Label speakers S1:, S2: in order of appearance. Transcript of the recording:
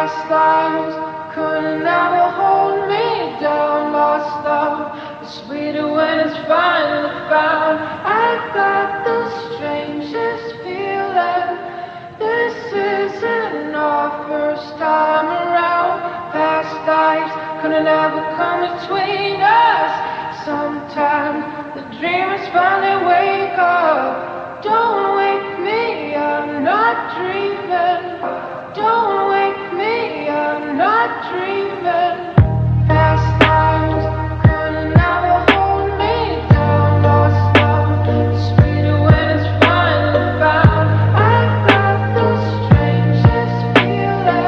S1: past lives couldn't ever hold me down. Lost love is sweeter when it's finally found. I got the strangest feeling. This isn't our first time around. Past lives couldn't ever come between us. Sometimes the dream is finally